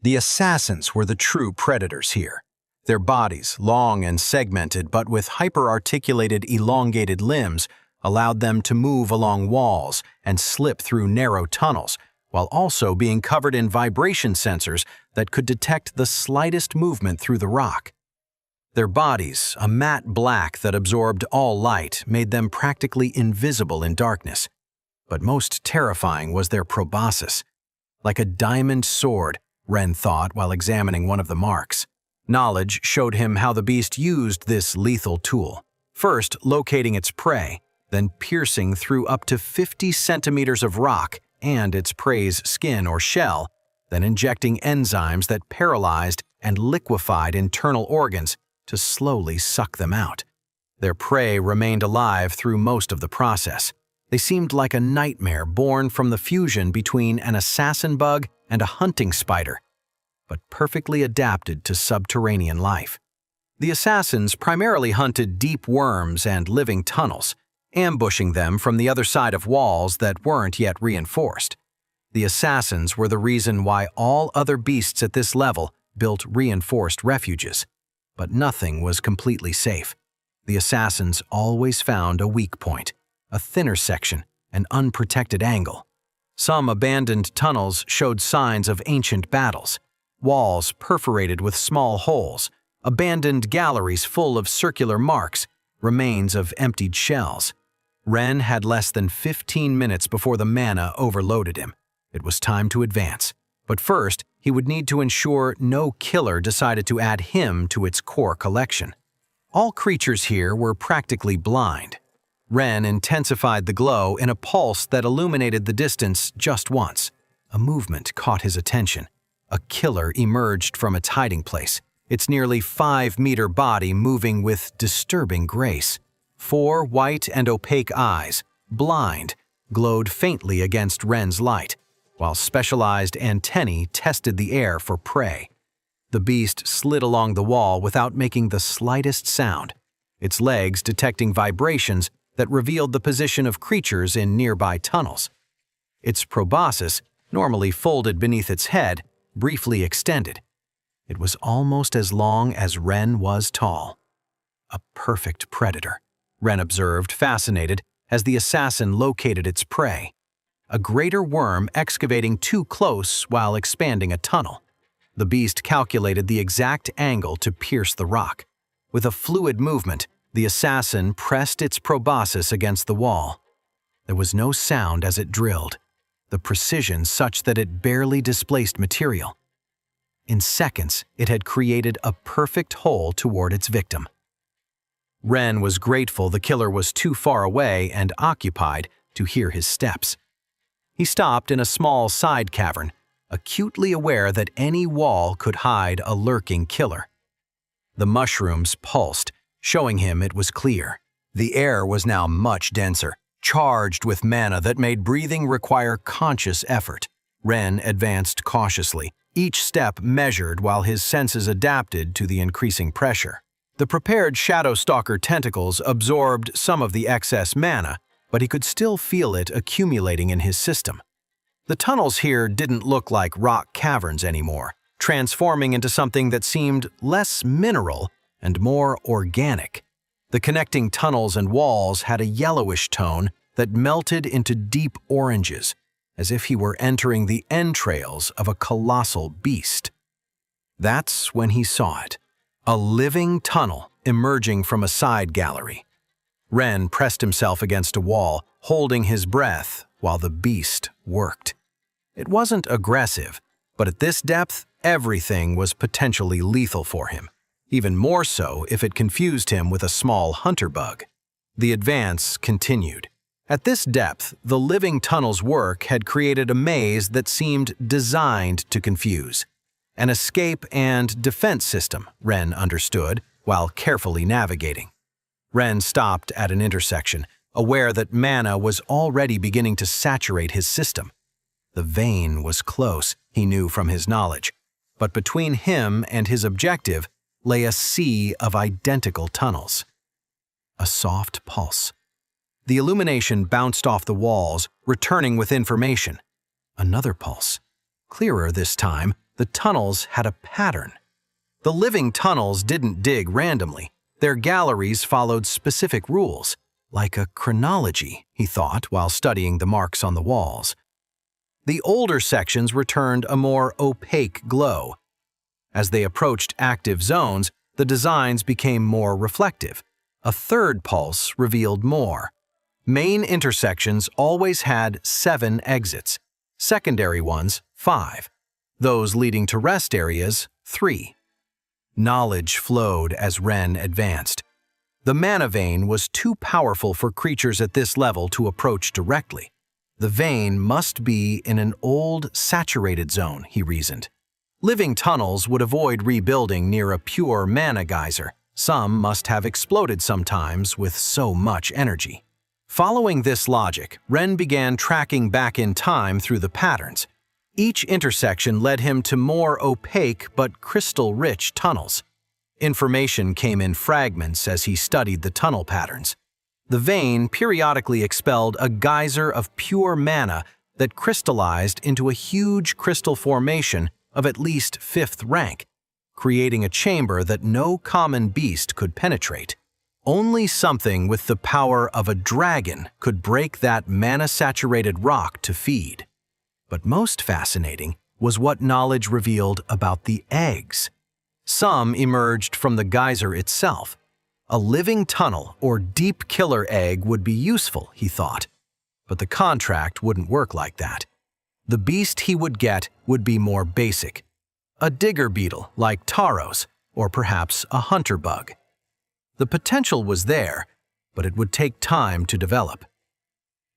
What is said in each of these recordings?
The assassins were the true predators here. Their bodies, long and segmented but with hyper-articulated, elongated limbs, allowed them to move along walls and slip through narrow tunnels, while also being covered in vibration sensors that could detect the slightest movement through the rock. Their bodies, a matte black that absorbed all light, made them practically invisible in darkness. But most terrifying was their proboscis. Like a diamond sword, Wren thought while examining one of the marks. Knowledge showed him how the beast used this lethal tool, first locating its prey, then piercing through up to 50 centimeters of rock and its prey's skin or shell, then injecting enzymes that paralyzed and liquefied internal organs to slowly suck them out. Their prey remained alive through most of the process. They seemed like a nightmare born from the fusion between an assassin bug and a hunting spider, but perfectly adapted to subterranean life. The assassins primarily hunted deep worms and living tunnels, ambushing them from the other side of walls that weren't yet reinforced. The assassins were the reason why all other beasts at this level built reinforced refuges. But nothing was completely safe. The assassins always found a weak point, a thinner section, an unprotected angle. Some abandoned tunnels showed signs of ancient battles, walls perforated with small holes, abandoned galleries full of circular marks, remains of emptied shells. Wren had less than 15 minutes before the mana overloaded him. It was time to advance. But first, he would need to ensure no killer decided to add him to its core collection. All creatures here were practically blind. Wren intensified the glow in a pulse that illuminated the distance just once. A movement caught his attention. A killer emerged from its hiding place, its nearly 5-meter body moving with disturbing grace. 4 white and opaque eyes, blind, glowed faintly against Wren's light, while specialized antennae tested the air for prey. The beast slid along the wall without making the slightest sound, its legs detecting vibrations that revealed the position of creatures in nearby tunnels. Its proboscis, normally folded beneath its head, briefly extended. It was almost as long as Wren was tall. A perfect predator, Wren observed, fascinated, as the assassin located its prey. A greater worm excavating too close while expanding a tunnel. The beast calculated the exact angle to pierce the rock. With a fluid movement, the assassin pressed its proboscis against the wall. There was no sound as it drilled, the precision such that it barely displaced material. In seconds, it had created a perfect hole toward its victim. Wren was grateful the killer was too far away and occupied to hear his steps. He stopped in a small side cavern, acutely aware that any wall could hide a lurking killer. The mushrooms pulsed, showing him it was clear. The air was now much denser, charged with mana that made breathing require conscious effort. Wren advanced cautiously, each step measured while his senses adapted to the increasing pressure. The prepared Shadow Stalker tentacles absorbed some of the excess mana, but he could still feel it accumulating in his system. The tunnels here didn't look like rock caverns anymore, transforming into something that seemed less mineral and more organic. The connecting tunnels and walls had a yellowish tone that melted into deep oranges, as if he were entering the entrails of a colossal beast. That's when he saw it. A living tunnel emerging from a side gallery. Wren pressed himself against a wall, holding his breath while the beast worked. It wasn't aggressive, but at this depth, everything was potentially lethal for him, even more so if it confused him with a small hunter bug. The advance continued. At this depth, the living tunnel's work had created a maze that seemed designed to confuse. An escape and defense system, Wren understood, while carefully navigating. Wren stopped at an intersection, aware that mana was already beginning to saturate his system. The vein was close, he knew from his knowledge, but between him and his objective lay a sea of identical tunnels. A soft pulse. The illumination bounced off the walls, returning with information. Another pulse. Clearer this time, the tunnels had a pattern. The living tunnels didn't dig randomly. Their galleries followed specific rules, like a chronology, he thought while studying the marks on the walls. The older sections returned a more opaque glow. As they approached active zones, the designs became more reflective. A third pulse revealed more. Main intersections always had 7 exits, secondary ones 5, those leading to rest areas 3. Knowledge flowed as Ren advanced. The mana vein was too powerful for creatures at this level to approach directly. The vein must be in an old, saturated zone, he reasoned. Living tunnels would avoid rebuilding near a pure mana geyser. Some must have exploded sometimes with so much energy. Following this logic, Ren began tracking back in time through the patterns. Each intersection led him to more opaque but crystal-rich tunnels. Information came in fragments as he studied the tunnel patterns. The vein periodically expelled a geyser of pure mana that crystallized into a huge crystal formation of at least 5th rank, creating a chamber that no common beast could penetrate. Only something with the power of a dragon could break that mana-saturated rock to feed. But most fascinating was what knowledge revealed about the eggs. Some emerged from the geyser itself. A living tunnel or deep killer egg would be useful, he thought. But the contract wouldn't work like that. The beast he would get would be more basic. A digger beetle like Taros, or perhaps a hunter bug. The potential was there, but it would take time to develop.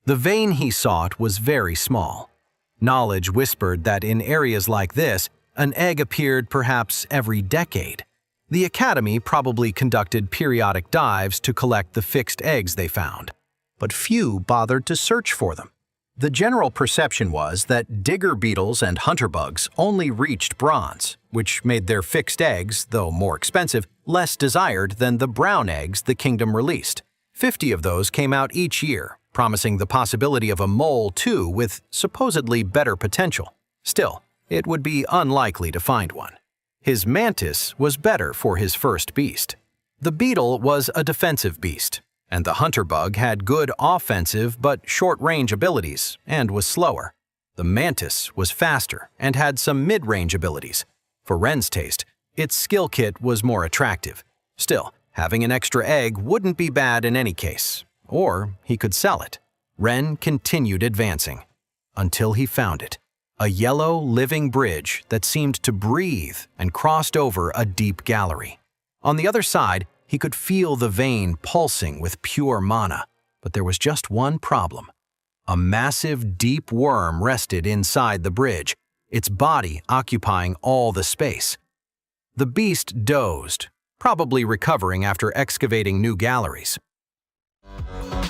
The vein he sought was very small. Knowledge whispered that in areas like this, an egg appeared perhaps every decade. The Academy probably conducted periodic dives to collect the fixed eggs they found, but few bothered to search for them. The general perception was that digger beetles and hunter bugs only reached bronze, which made their fixed eggs, though more expensive, less desired than the brown eggs the kingdom released. 50 of those came out each year, promising the possibility of a mole too with supposedly better potential. Still, it would be unlikely to find one. His mantis was better for his first beast. The beetle was a defensive beast, and the hunter bug had good offensive but short-range abilities and was slower. The mantis was faster and had some mid-range abilities. For Ren's taste, its skill kit was more attractive. Still, having an extra egg wouldn't be bad in any case, or he could sell it. Ren continued advancing, until he found it. A yellow, living bridge that seemed to breathe and crossed over a deep gallery. On the other side, he could feel the vein pulsing with pure mana, but there was just one problem. A massive, deep worm rested inside the bridge, its body occupying all the space. The beast dozed, probably recovering after excavating new galleries.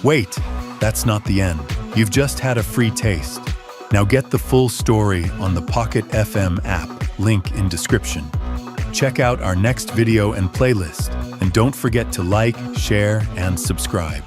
Wait, that's not the end. You've just had a free taste. Now get the full story on the Pocket FM app, link in description. Check out our next video and playlist, and don't forget to like, share, and subscribe.